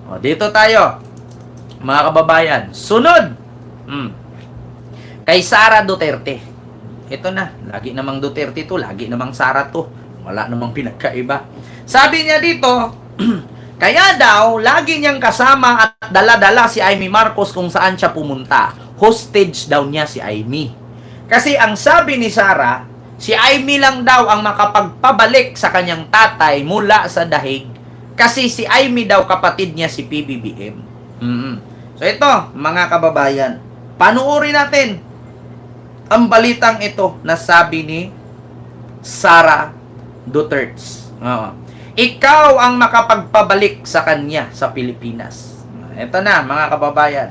O, dito tayo, mga kababayan. Sunod, kay Sara Duterte. Ito na, lagi namang Duterte to, lagi namang Sara to. Wala namang pinagkaiba. Sabi niya dito, kaya daw, lagi niyang kasama at dala-dala si Amy Marcos kung saan siya pumunta. Hostage daw niya si Amy. Kasi ang sabi ni Sara, si Amy lang daw ang makapagpabalik sa kanyang tatay mula sa dahig. Kasi si Amy daw kapatid niya si PBBM. So ito, mga kababayan, panuorin natin ang balitang ito na sabi ni Sara Duterte. Ikaw ang makapagpabalik sa kanya sa Pilipinas. Ito na, mga kababayan.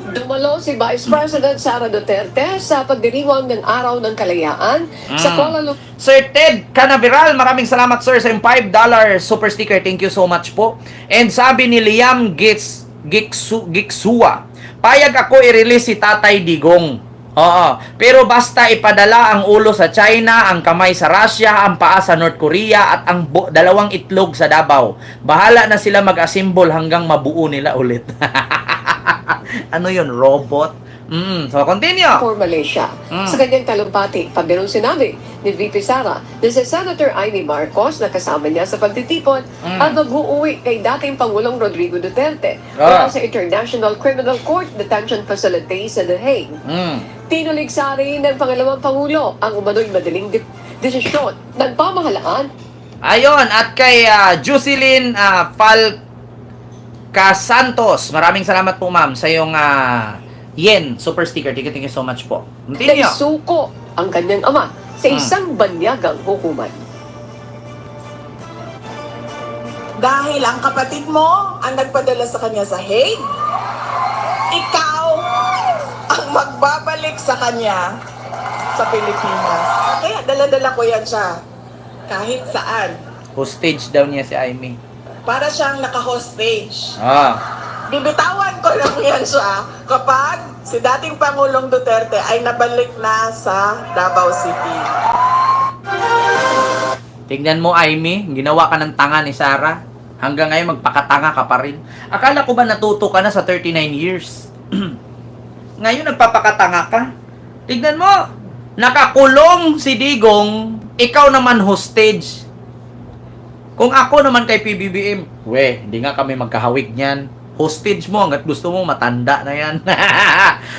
Dumalo si Vice President Sara Duterte sa pagdiriwang ng Araw ng Kalayaan sa Kuala Lumpur. Sir Ted Canaveral, maraming salamat sir sa yung $5 super sticker. Thank you so much po. And sabi ni Liam Giksua, payag ako i-release si Tatay Digong. Oo, pero basta ipadala ang ulo sa China, ang kamay sa Russia, ang paa sa North Korea at ang dalawang itlog sa Davao. Bahala na sila mag-assemble hanggang mabuo nila ulit. Ano yun? Robot? So, continue. For Malaysia. Sa kanyang talumpati, pabirong sinabi ni VP Sara na si Senator Amy Marcos na kasama niya sa pagtitipon at mag-uuwi kay dating Pangulong Rodrigo Duterte mula sa International Criminal Court Detention Facility sa The Hague. Tinuligsa rin ng pangalawang Pangulo ang umano'y madaling desisyon ng pamahalaan. Ayon, at kay Jocelyn Falcasantos, maraming salamat po ma'am sa yung yen super sticker. Thank you so much po. Continue. Naisuko ang kanyang ama sa isang banyagang hukuman. Dahil ang kapatid mo ang nagpadala sa kanya sa Hague, ikaw ang magbabalik sa kanya sa Pilipinas. Kaya dala-dala ko yan siya kahit saan. Hostage daw niya si Amy. Para siyang naka-hostage. Bibitawan ko lang yan siya kapag si dating Pangulong Duterte ay nabalik na sa Davao City. Tignan mo, Amy, ginawa ka ng tanga ni Sara. Hanggang ngayon, magpakatanga ka pa rin. Akala ko ba natuto ka na sa 39 years? Ngayon, nagpapakatanga ka. Tignan mo, nakakulong si Digong, ikaw naman hostage. Kung ako naman kay PBBM, hindi nga kami magkahawig niyan. Hostage mo hanggat gusto mo, matanda na yan.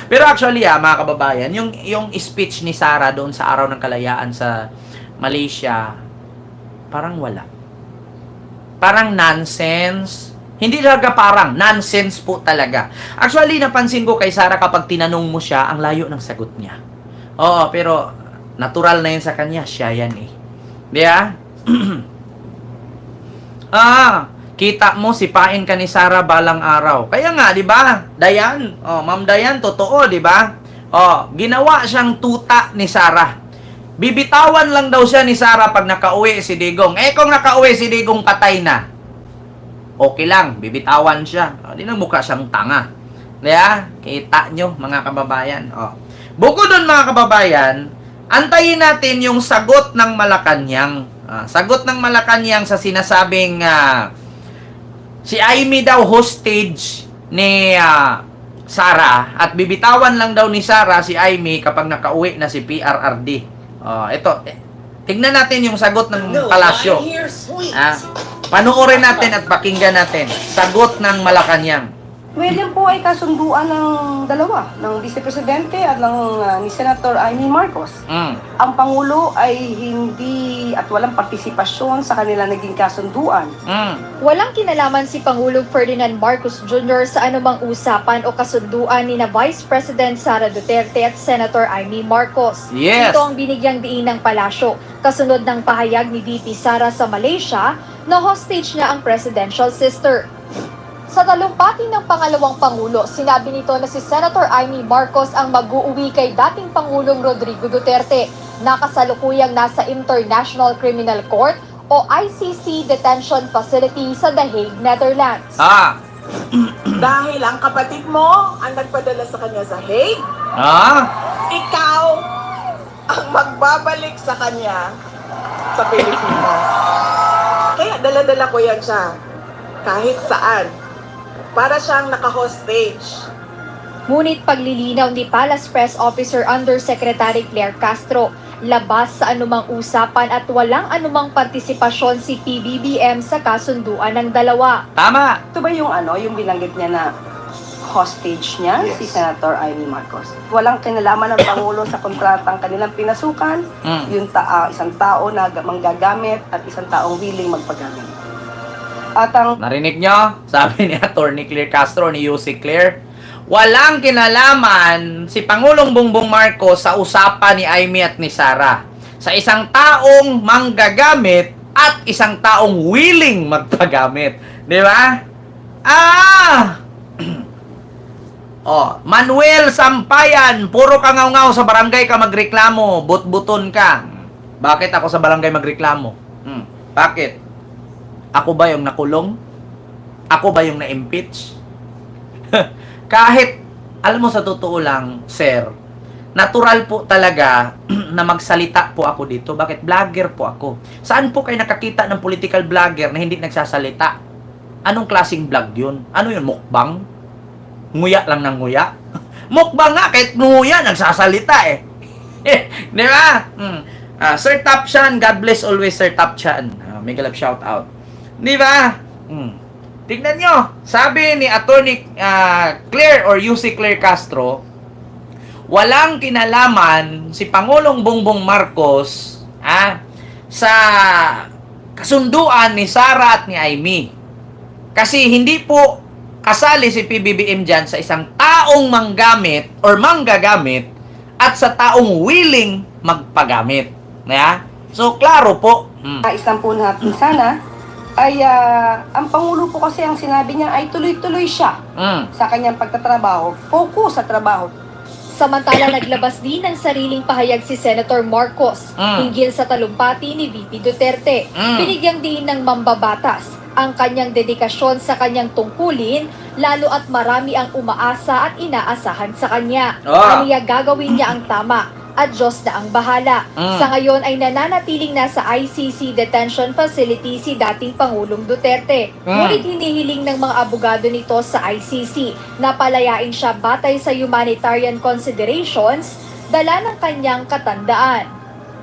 Pero actually, mga kababayan, yung speech ni Sara doon sa Araw ng Kalayaan sa Malaysia, parang wala. Parang nonsense. Hindi talaga parang, nonsense po talaga. Actually, napansin ko kay Sara kapag tinanong mo siya, ang layo ng sagot niya. Oo, pero natural na yun sa kanya, siya yan eh. Di ba? Kita mo, sipain ka ni Sara balang araw. Kaya nga, di ba? Dayan, Ma'am Dayan, totoo, di ba? Ginawa siyang tuta ni Sara. Bibitawan lang daw siya ni Sara pag nakauwi si Digong. Kung nakauwi si Digong, patay na. Okay lang, bibitawan siya. Di na mukha siyang tanga. Di ba? Kita nyo, mga kababayan. Bukod doon, mga kababayan, antayin natin yung sagot ng Malacanang. Sagot ng Malacanang sa sinasabing si Amy daw hostage ni Sara at bibitawan lang daw ni Sara si Amy kapag nakauwi na si PRRD. Ito, tignan natin yung sagot ng palasyo. Panuorin natin at pakinggan natin. Sagot ng Malacanang. Yan po ay kasunduan ng dalawa, ng Vice Presidente at ni Senator Amy Marcos. Ang Pangulo ay hindi at walang partisipasyon sa kanila naging kasunduan. Walang kinalaman si Pangulong Ferdinand Marcos Jr. sa anumang usapan o kasunduan ni na Vice President Sara Duterte at Senator Amy Marcos. Yes. Ito ang binigyang diin ng palasyo, kasunod ng pahayag ni VP Sara sa Malaysia na hostage niya ang presidential sister. Sa talumpati ng pangalawang Pangulo, sinabi nito na si Senator Amy Marcos ang mag-uuwi kay dating Pangulong Rodrigo Duterte na kasalukuyang nasa International Criminal Court o ICC Detention Facility sa The Hague, Netherlands. Dahil ang kapatid mo ang nagpadala sa kanya sa Hague, ikaw ang magbabalik sa kanya sa Pilipinas. Kaya dala-dala ko yan siya kahit saan. Para siyang naka-hostage. Ngunit paglilinaw ni Palace Press Officer Undersecretary Claire Castro, labas sa anumang usapan at walang anumang partisipasyon si PBBM sa kasunduan ng dalawa. Tama. Ito ba yung binanggit niya na hostage niya, Yes. si Senator Amy Marcos? Walang kinalaman ng Pangulo sa kontratang kanilang pinasukan, yung isang tao na manggagamit at isang taong willing magpagamit. At ang Narinig nyo? Sabi ni Attorney Claire Castro, ni UC Claire, walang kinalaman si Pangulong Bongbong Marcos sa usapan ni Amy at ni Sara. Sa isang taong manggagamit at isang taong willing magpagamit. Di ba? Oh, Manuel Sampayan, puro ka ngaw sa barangay ka magreklamo, but-buton ka. Bakit ako sa barangay magreklamo? Bakit? Ako ba yung nakulong? Ako ba yung na-impeach? Kahit, alam mo sa totoo lang, sir, natural po talaga na magsalita po ako dito. Bakit? Vlogger po ako. Saan po kayo nakakita ng political vlogger na hindi nagsasalita? Anong klaseng vlog yun? Ano yun? Mukbang? Nguya lang ng nguya? Mukbang nga, kahit nguya, nagsasalita eh. Di ba? Sir Tapchan, God bless always Sir Tapchan. Mega love shout out. Di ba? Tignan nyo, sabi ni Attorney Claire or UC Claire Castro, walang kinalaman si Pangulong Bongbong Marcos sa kasunduan ni Sara at ni Amy. Kasi hindi po kasali si PBBM dyan sa isang taong manggamit or manggagamit at sa taong willing magpagamit. So, klaro po. isang po natin sana ay ang Pangulo po kasi ang sinabi niya ay tuloy-tuloy siya sa kanyang pagtatrabaho, focus sa trabaho. Samantala, naglabas din ng sariling pahayag si Senator Marcos hinggil sa talumpati ni VP Duterte. Binigyang din ng mambabatas ang kanyang dedikasyon sa kanyang tungkulin, lalo at marami ang umaasa at inaasahan sa kanya. Aniya gagawin niya ang tama at Diyos na ang bahala. Sa ngayon ay nananatiling nasa ICC detention facility si dating Pangulong Duterte. Ngunit hinihiling ng mga abogado nito sa ICC na palayain siya batay sa humanitarian considerations, dala ng kanyang katandaan.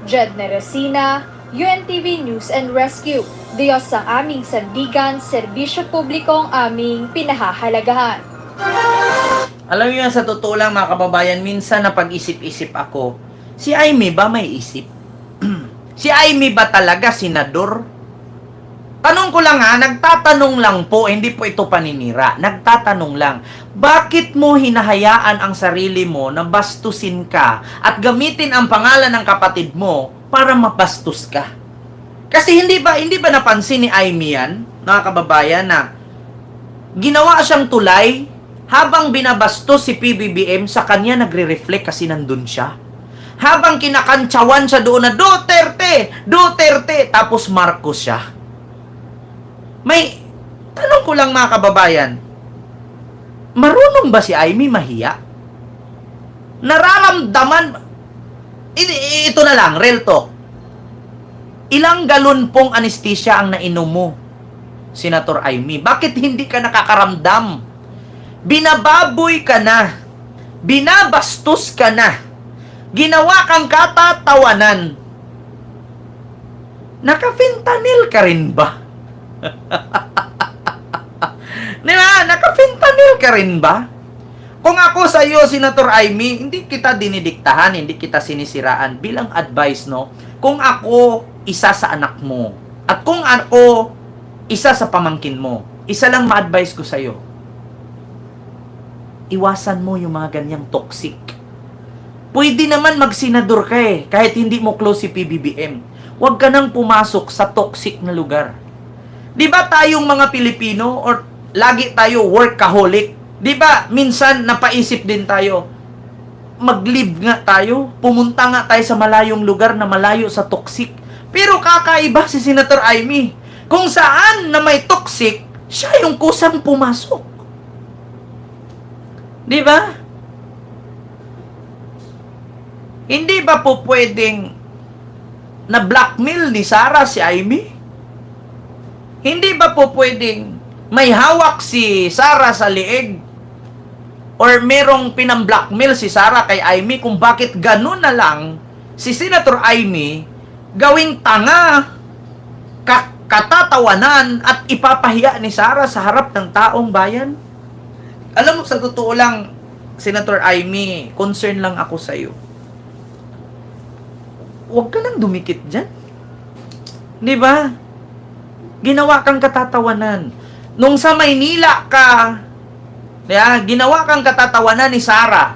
Jed Neresina, UNTV News and Rescue. Diyos ang aming sandigan, serbisyo publiko ang aming pinahahalagahan. Alam niyo, sa totoo lang mga kababayan, minsan na pag-isip-isip ako, si Amy ba may isip? Si Amy ba talaga senador? Tanong ko lang nagtatanong lang po, hindi po ito paninira. Nagtatanong lang, bakit mo hinahayaan ang sarili mo na bastusin ka at gamitin ang pangalan ng kapatid mo para mabastos ka? Kasi hindi ba napansin ni Amy yan, mga kababayan, na ginawa siyang tulay habang binabastos si PBBM, sa kanya nagre-reflect kasi nandun siya. Habang kinakantsawan siya doon na Duterte, Duterte, tapos Marcos siya. May, tanong ko lang mga kababayan, marunong ba si Amy mahiya? Nararamdaman, ito na lang, real talk. Ilang galon pong anesthesia ang nainom mo, Senator Amy? Bakit hindi ka nakakaramdam? Binababoy ka na. Binabastos ka na. Ginawa kang katatawanan. Naka-fentanyl ka rin ba? Diba? Naka-fentanyl ka rin ba? Kung ako sa iyo, Senator Amy, hindi kita dinidiktahan, hindi kita sinisiraan. Bilang advice, no? Kung ako isa sa anak mo, at kung ako isa sa pamangkin mo, isa lang ma-advise ko sa iyo. Iwasan mo yung mga ganyang toxic. Pwede naman magsenador ka kahit hindi mo close si PBBM. Huwag ka nang pumasok sa toxic na lugar. Di ba tayong mga Pilipino, or lagi tayo workaholic? Di ba minsan napaisip din tayo, mag-live nga tayo, pumunta nga tayo sa malayong lugar na malayo sa toxic. Pero kakaiba si Senator Amy. Kung saan na may toxic, siya yung kusang pumasok. Di ba? Hindi ba po pwedeng na blackmail ni Sara si Amy? Hindi ba po pwedeng may hawak si Sara sa liig or merong pinamblackmail si Sara kay Amy kung bakit ganun na lang si Senator Amy gawing tanga, katatawanan at ipapahiya ni Sara sa harap ng taong bayan. Alam mo, sa totoo lang, Senator Amy, concern lang ako sa iyo. Huwag ka nang dumikit dyan. Di ba? Ginawa kang katatawanan. Nung sa Maynila ka, ginawa kang katatawanan ni Sara.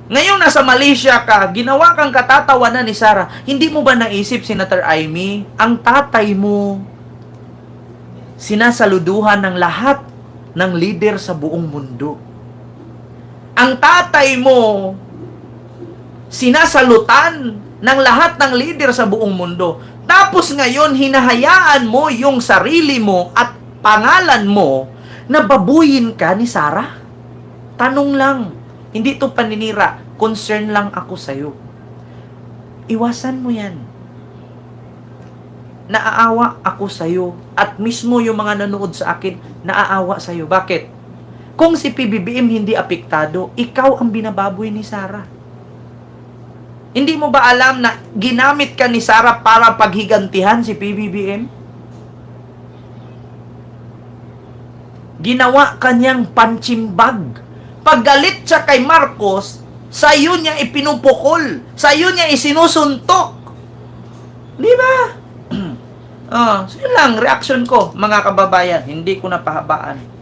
Ngayon nasa Malaysia ka, ginawa kang katatawanan ni Sara. Hindi mo ba naisip, Senator Amy, ang tatay mo sinasaluduhan ng lahat ng leader sa buong mundo. Ang tatay mo sinasalutan ng lahat ng leader sa buong mundo. Tapos ngayon, hinahayaan mo yung sarili mo at pangalan mo na babuyin ka ni Sara? Tanong lang. Hindi to paninira. Concern lang ako sa'yo. Iwasan mo yan. Naaawa ako sa'yo. At mismo yung mga nanood sa akin, naaawa sa'yo. Bakit? Kung si PBBM hindi apektado, ikaw ang binababoy ni Sara. Hindi mo ba alam na ginamit ka ni Sara para paghigantihan si PBBM? Ginawa kanyang punching bag. Paggalit siya kay Marcos, sa'yo niya ipinupukol. Sa'yo niya isinusuntok. Di ba? So yun lang, reaction ko, mga kababayan. Hindi ko napahabaan.